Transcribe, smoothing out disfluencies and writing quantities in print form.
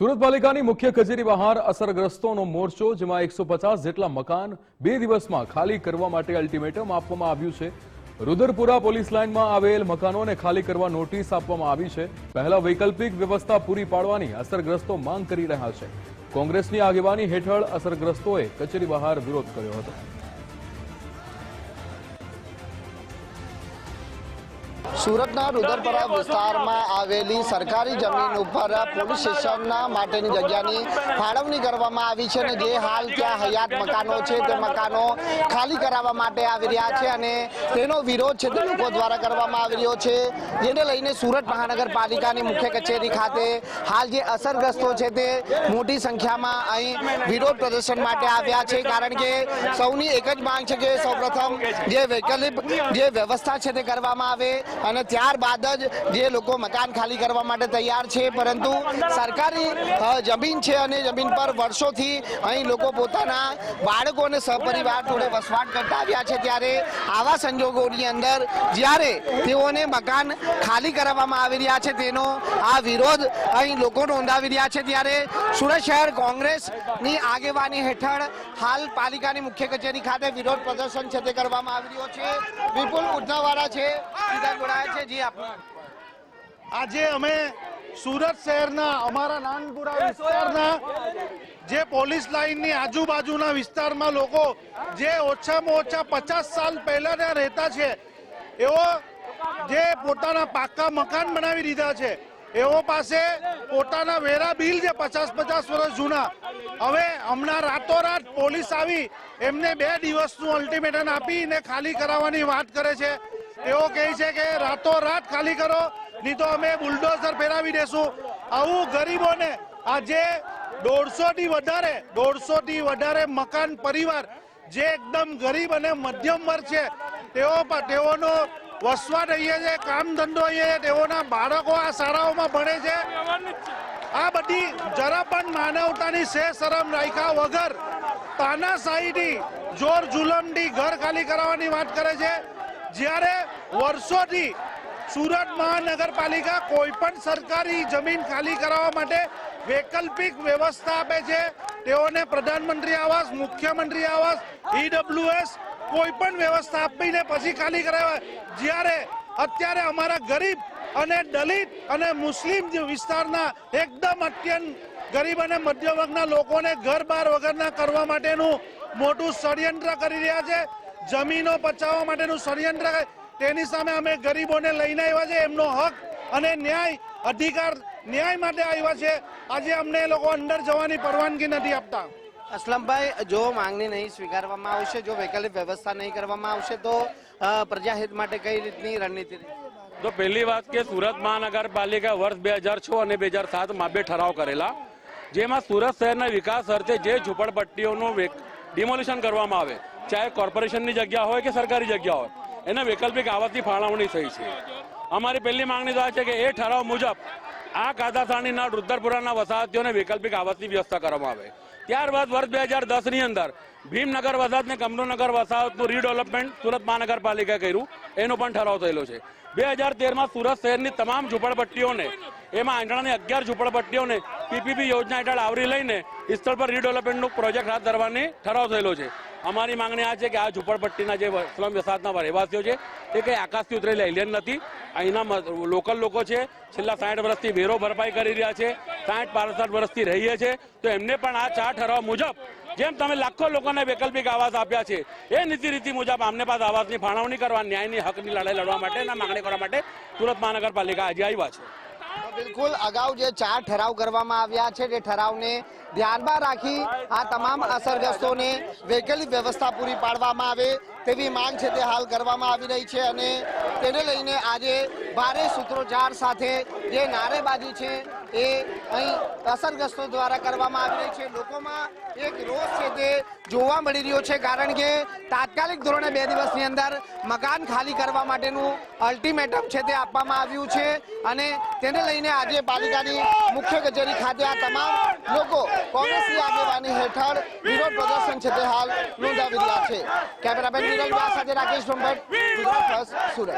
સુરત પાલિકાની મુખ્ય કચેરી બહાર અસરગ્રસ્તોનો મોરચો, જેમાં 150 જેટલા મકાન 2 દિવસમાં ખાલી કરવા માટે અલ્ટિમેટમ આપવામાં આવ્યું છે। રુદરપુરા પોલીસ લાઇનમાં આવેલ મકાનોને ખાલી કરવા નોટિસ આપવામાં આવી છે। પહેલા વૈકલ્પિક વ્યવસ્થા પૂરી પાડવાની અસરગ્રસ્તો માંગ કરી રહ્યા છે। કોંગ્રેસની આગેવાની હેઠળ અસરગ્રસ્તોએ કચેરી બહાર વિરોધ કર્યો હતો। સુરતના રુદરપુરા વિસ્તારમાં આવેલી સરકારી જમીન ઉપર પોલીસ સ્ટેશનના માટેની જગ્યાની ફાળવણી કરવામાં આવી છે અને જે હાલ ત્યાં હયાત મકાનો છે તે મકાનો ખાલી કરાવવા માટે આવી રહ્યા છે અને તેનો વિરોધ છે તે લોકો દ્વારા કરવામાં આવી રહ્યો છે, જેને લઈને સુરત મહાનગરપાલિકાની મુખ્ય કચેરી ખાતે હાલ જે અસરગ્રસ્તો છે તે મોટી સંખ્યામાં અહીં વિરોધ પ્રદર્શન માટે આવ્યા છે। કારણ કે સૌની એક જ માંગ છે કે સૌપ્રથમ જે વૈકલ્પિક જે વ્યવસ્થા છે તે કરવામાં આવે અને ત્યારબાદ જ જે લોકો મકાન ખાલી કરવા માટે તૈયાર છે, પરંતુ સરકારી જમીન છે અને જમીન પર વર્ષોથી અહીં લોકો પોતાના બાળકોને સહપરિવાર જોડે વસવાટ કરતા આવ્યા છે। ત્યારે આવા સંજોગોની અંદર જ્યારે તેઓને મકાન ખાલી કરાવવામાં આવી રહ્યા છે તેનો આ વિરોધ અહીં લોકો નોંધાવી રહ્યા છે। ત્યારે સુરત શહેર કોંગ્રેસની આગેવાની હેઠળ હાલ પાલિકાની મુખ્ય કચેરી ખાતે વિરોધ પ્રદર્શન છે તે કરવામાં આવી રહ્યો છે। વિપુલ ઉડનાવાળા છે આજે અમે સુરત શહેરના અમારા નાનપુરા વિસ્તારના જે પોલીસ લાઇનની આજુબાજુના વિસ્તારમાં લોકો જે ઓછામાં ઓછા 50 સાલ પહેલાના રહેતા છે, એવો જે પોતાના પાક્કા મકાન બનાવી દીધા છે, એવો પાસે પોતાના વેરા બિલ જે 50 વર્ષ જૂના, હવે હમણાં રાતોરાત પોલીસ આવી એમને 2 દિવસનું અલ્ટિમેટમ આપીને ખાલી કરાવવાની વાત કરે છે। તેઓ કહે છે કે રાતોરાત ખાલી કરો, નહીં તો અમે બુલડોઝર ફેરાવી દેશું। આવું ગરીબોને આજે 150 થી વધારે મકાન પરિવાર જે એકદમ ગરીબ અને મધ્યમ વર્ગ છે તેઓનો વસવાટ અહીંયા છે, કામ ધંધો અહીંયા છે, તેઓના બાળકો આ શાળાઓમાં ભણે છે। આ બધી જરા પણ માનવતાની શરમ રાખ્યા વગર તાનાશાહીથી જોર જુલમથી ઘર ખાલી કરાવવાની વાત કરે છે। જ્યારે વર્ષોથી સુરત મહાનગરપાલિકા કોઈ પણ સરકારી જમીન ખાલી કરાવવા માટે વૈકલ્પિક વ્યવસ્થા આપે છે। તેઓને પ્રધાનમંત્રી આવાસ, મુખ્યમંત્રી આવાસ, EWS કોઈ પણ વ્યવસ્થા આપીને પછી ખાલી કરાવે। જ્યારે અત્યારે અમારા ગરીબ અને દલિત અને મુસ્લિમ વિસ્તારના એકદમ અત્યંત ગરીબ અને મધ્યમ વર્ગના લોકોને ઘર બાર વગરના કરવા માટેનું મોટું ષડયંત્ર કરી રહ્યા છે। જમીનો બચાવવા માટેનું ષડયંત્ર, તેની સામે અમે ગરીબોને લઈને આવ્યા છે। એમનો હક અને ન્યાય અધિકાર ન્યાય માટે આવ્યા છે। આજે અમને એ લોકો અંદર જવાની પરવાનગી નથી આપતા। असलमભાઈ, જો માંગણી નહીં સ્વીકારવામાં આવશે, જો વૈકલ્પિક વ્યવસ્થા નહીં કરવામાં આવશે તો પ્રજાહિત માટે કઈ રીતની રણનીતિ? તો પહેલી વાત કે સુરત મહાનગરપાલિકા વર્ષ 2006 અને 2007 માં 2 ઠરાવ કરેલા, જેમાં સુરત શહેરના વિકાસ અર્થે જે ઝૂંપડપટ્ટીઓનું ડિમોલિશન કરવામાં આવે, ચાહે કોર્પોરેશનની જગ્યા હોય કે સરકારી જગ્યા હોય, એને વૈકલ્પિક આવાસની ફાળવણી થઈ છે। અમારી પહેલી માંગણી તો આ છે કે એ ઠરાવ મુજબ આ કાદાસાણીના રુદરપુરાના વસાહતીઓને વૈકલ્પિક આવાસની વ્યવસ્થા કરવામાં આવે। ત્યારબાદ વર્ષ 2010ની અંદર ભીમનગર વસાહત ને કમરુનગર વસાહતનું રીડેવલપમેન્ટ સુરત મહાનગરપાલિકાએ કર્યું, એનો પણ ઠરાવ થયેલો છે। 2013માં સુરત શહેરની તમામ ઝૂંપડપટ્ટીઓને, એમાં આંગણાની 11 ઝૂંપડપટ્ટીઓને PPP યોજના હેઠળ આવરી લઈને સ્થળ પર રીડેવલપમેન્ટનો પ્રોજેક્ટ હાથ ધરવાની ઠરાવ થયેલો છે। અમારી માંગણી આ છે કે આ ઝૂંપડપટ્ટીના જે સ્લમ વસાહતના રહેવાસીઓ છે તે કંઈ આકાશથી ઉતરેલા એલિયન નથી, અહીંના લોકલ લોકો છે। છેલ્લા 60 વર્ષથી વેરો ભરપાઈ કરી રહ્યા છે, 60-65 વર્ષથી રહીએ છે, તો એમને પણ આ 4 ઠરાવ મુજબ જેમ તમે લાખો લોકોને વૈકલ્પિક આવાસ આપ્યા છે, એ નીતિ રીતિ મુજબ આમને પાસ આવાસની ફાળવણી કરવા, ન્યાયની હકની લડાઈ લડવા માટે અને માંગણી કરવા માટે સુરત મહાનગરપાલિકા આજે આવ્યા છે। બિલકુલ, અગાઉ જે 4 ઠરાવ કરવામાં આવ્યા છે તે ઠરાવને ધ્યાનમાં રાખી આ તમામ અસરગ્રસ્તોને વૈકલ્પિક વ્યવસ્થા પૂરી પાડવામાં આવે તેવી માંગ છે તે હાલ કરવામાં આવી રહી છે અને તેને લઈને આજે ભારે સૂત્રોચ્ચાર સાથે જે નારેબાજી છે એ અહીં અસરગ્રસ્તો દ્વારા કરવામાં આવી રહી છે। લોકોમાં એક રોષ છે તે જોવા મળી રહ્યો છે, કારણ કે તાત્કાલિક ધોરણે 2 દિવસની અંદર મકાન ખાલી કરવા માટેનું અલ્ટિમેટમ છે તે આપવામાં આવ્યું છે અને તેને લઈને આજે પાલિકાની મુખ્ય કચેરી ખાતે આ તમામ લોકો કોંગ્રેસની આગેવાની હેઠળ વિરોધ પ્રદર્શન છે તે હાલ નોંધાવી રહ્યા છે। કેમેરામેન વિરલ વ્યાસ સાથે રાકેશ બ્રહ્મભટ્ટ, ગુજરાત ફર્સ્ટ, સુરત।